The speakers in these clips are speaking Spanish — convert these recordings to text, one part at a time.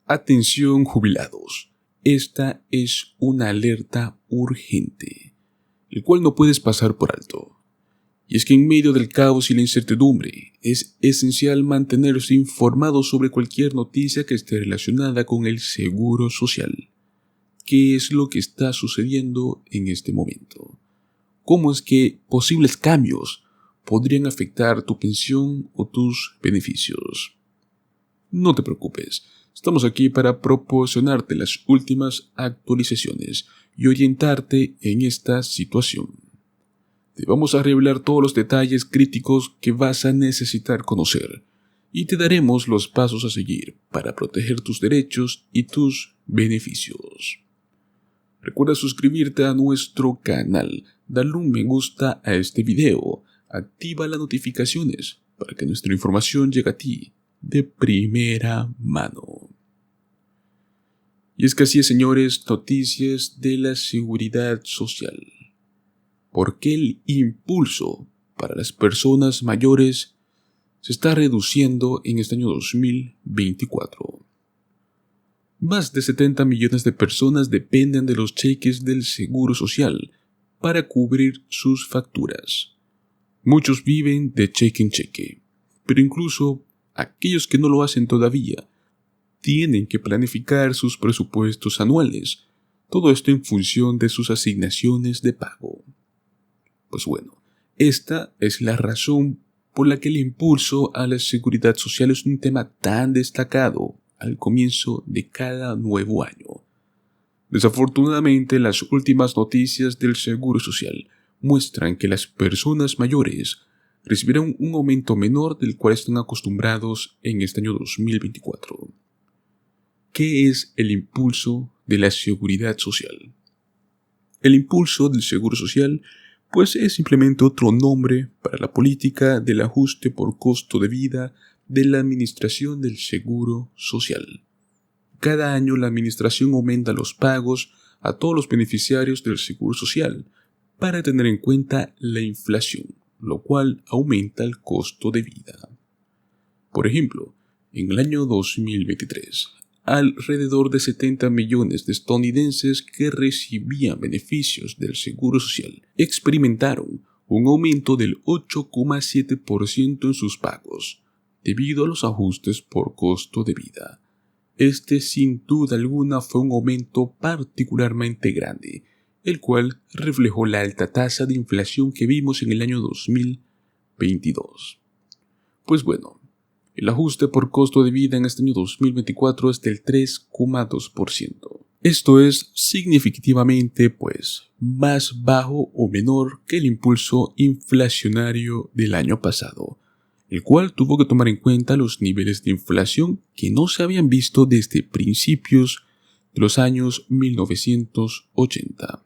Atención jubilados, esta es una alerta urgente, el cual no puedes pasar por alto. Y es que en medio del caos y la incertidumbre, es esencial mantenerse informado sobre cualquier noticia que esté relacionada con el seguro social. ¿Qué es lo que está sucediendo en este momento? ¿Cómo es que posibles cambios podrían afectar tu pensión o tus beneficios? No te preocupes, estamos aquí para proporcionarte las últimas actualizaciones y orientarte en esta situación. Te vamos a revelar todos los detalles críticos que vas a necesitar conocer y te daremos los pasos a seguir para proteger tus derechos y tus beneficios. Recuerda suscribirte a nuestro canal, darle un me gusta a este video, activa las notificaciones para que nuestra información llegue a ti de primera mano. Y es que así es, señores, noticias de la seguridad social. ¿Por qué el impulso para las personas mayores se está reduciendo en este año 2024? Más de 70 millones de personas dependen de los cheques del Seguro Social para cubrir sus facturas. Muchos viven de cheque en cheque, pero incluso aquellos que no lo hacen todavía tienen que planificar sus presupuestos anuales, todo esto en función de sus asignaciones de pago. Pues bueno, esta es la razón por la que el impulso a la seguridad social es un tema tan destacado al comienzo de cada nuevo año. Desafortunadamente, las últimas noticias del Seguro Social muestran que las personas mayores recibirán un aumento menor del cual están acostumbrados en este año 2024. ¿Qué es el impulso de la seguridad social? El impulso del Seguro Social pues es simplemente otro nombre para la política del ajuste por costo de vida de la Administración del Seguro Social. Cada año la Administración aumenta los pagos a todos los beneficiarios del Seguro Social para tener en cuenta la inflación, lo cual aumenta el costo de vida. Por ejemplo, en el año 2023, alrededor de 70 millones de estadounidenses que recibían beneficios del Seguro Social experimentaron un aumento del 8,7% en sus pagos, debido a los ajustes por costo de vida. Este sin duda alguna fue un aumento particularmente grande, el cual reflejó la alta tasa de inflación que vimos en el año 2022. Pues bueno, el ajuste por costo de vida en este año 2024 es del 3,2%. Esto es significativamente, más bajo o menor que el impulso inflacionario del año pasado, el cual tuvo que tomar en cuenta los niveles de inflación que no se habían visto desde principios de los años 1980.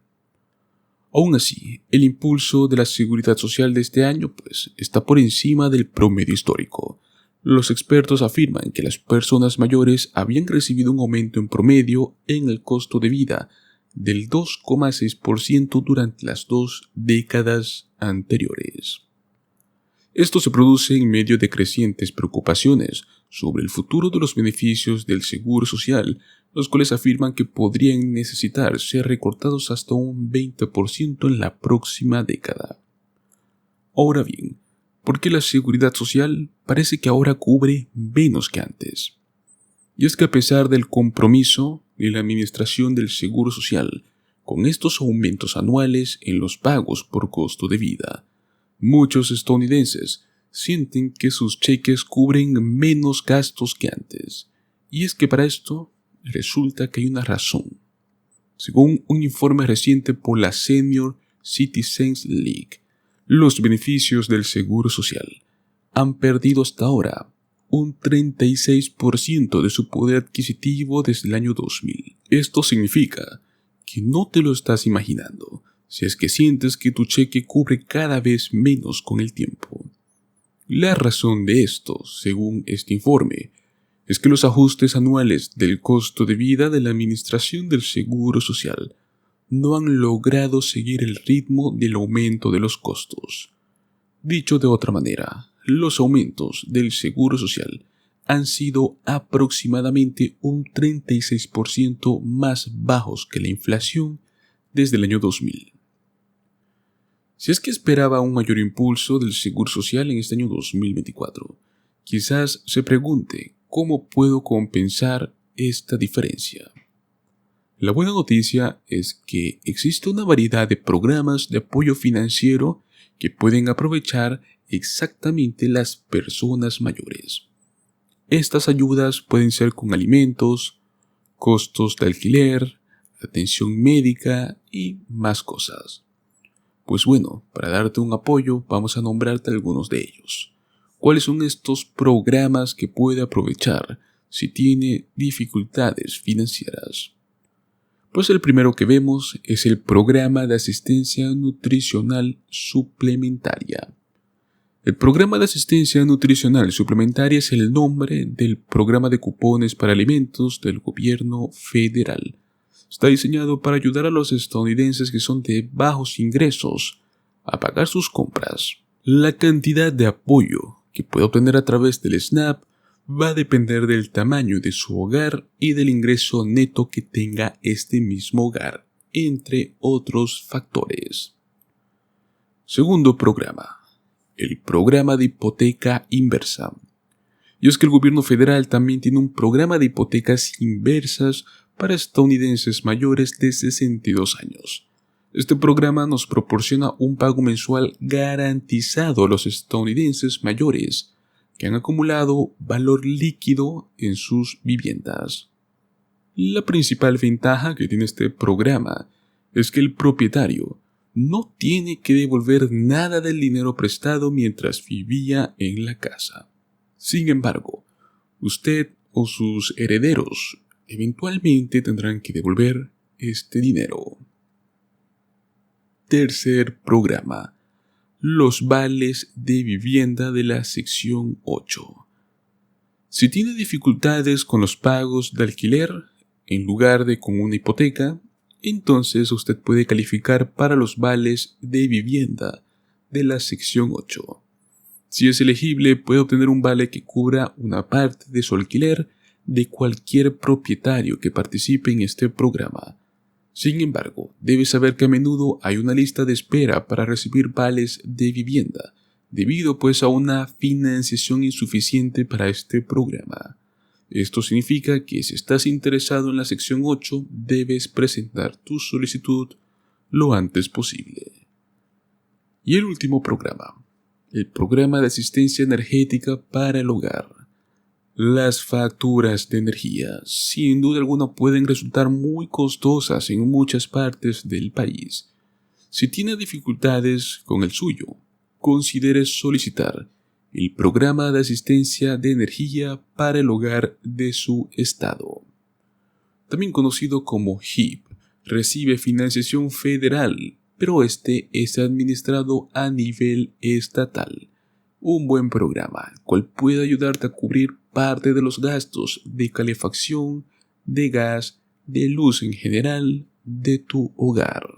Aún así, el impulso de la seguridad social de este año está por encima del promedio histórico. Los expertos afirman que las personas mayores habían recibido un aumento en promedio en el costo de vida del 2,6% durante las 2 décadas anteriores. Esto se produce en medio de crecientes preocupaciones sobre el futuro de los beneficios del Seguro Social, los cuales afirman que podrían necesitar ser recortados hasta un 20% en la próxima década. Ahora bien, ¿por qué la seguridad social parece que ahora cubre menos que antes? Y es que a pesar del compromiso de la Administración del Seguro Social con estos aumentos anuales en los pagos por costo de vida, muchos estadounidenses sienten que sus cheques cubren menos gastos que antes. Y es que para esto resulta que hay una razón. Según un informe reciente por la Senior Citizens League, los beneficios del Seguro Social han perdido hasta ahora un 36% de su poder adquisitivo desde el año 2000. Esto significa que no te lo estás imaginando si es que sientes que tu cheque cubre cada vez menos con el tiempo. La razón de esto, según este informe, es que los ajustes anuales del costo de vida de la Administración del Seguro Social no han logrado seguir el ritmo del aumento de los costos. Dicho de otra manera, los aumentos del Seguro Social han sido aproximadamente un 36% más bajos que la inflación desde el año 2000. Si es que esperaba un mayor impulso del seguro social en este año 2024, quizás se pregunte cómo puedo compensar esta diferencia. La buena noticia es que existe una variedad de programas de apoyo financiero que pueden aprovechar exactamente las personas mayores. Estas ayudas pueden ser con alimentos, costos de alquiler, atención médica y más cosas. Pues bueno, para darte un apoyo vamos a nombrarte algunos de ellos. ¿Cuáles son estos programas que puede aprovechar si tiene dificultades financieras? Pues el primero que vemos es el Programa de Asistencia Nutricional Suplementaria. El Programa de Asistencia Nutricional Suplementaria es el nombre del programa de cupones para alimentos del gobierno federal. Está diseñado para ayudar a los estadounidenses que son de bajos ingresos a pagar sus compras. La cantidad de apoyo que puede obtener a través del SNAP va a depender del tamaño de su hogar y del ingreso neto que tenga este mismo hogar, entre otros factores. Segundo programa. El programa de hipoteca inversa. Y es que el gobierno federal también tiene un programa de hipotecas inversas para estadounidenses mayores de 62 años. Este programa nos proporciona un pago mensual garantizado a los estadounidenses mayores que han acumulado valor líquido en sus viviendas. La principal ventaja que tiene este programa es que el propietario no tiene que devolver nada del dinero prestado mientras vivía en la casa. Sin embargo, usted o sus herederos eventualmente tendrán que devolver este dinero. Tercer programa. Los vales de vivienda de la sección 8. Si tiene dificultades con los pagos de alquiler, en lugar de con una hipoteca, entonces usted puede calificar para los vales de vivienda de la sección 8. Si es elegible, puede obtener un vale que cubra una parte de su alquiler de cualquier propietario que participe en este programa. Sin embargo, debe saber que a menudo hay una lista de espera para recibir vales de vivienda, debido pues a una financiación insuficiente para este programa. Esto significa que si estás interesado en la sección 8, debes presentar tu solicitud lo antes posible. Y el último programa, el programa de asistencia energética para el hogar. Las facturas de energía, sin duda alguna, pueden resultar muy costosas en muchas partes del país. Si tiene dificultades con el suyo, considere solicitar el programa de asistencia de energía para el hogar de su estado. También conocido como HIP, recibe financiación federal, pero este es administrado a nivel estatal. Un buen programa, el cual puede ayudarte a cubrir parte de los gastos de calefacción, de gas, de luz en general, de tu hogar.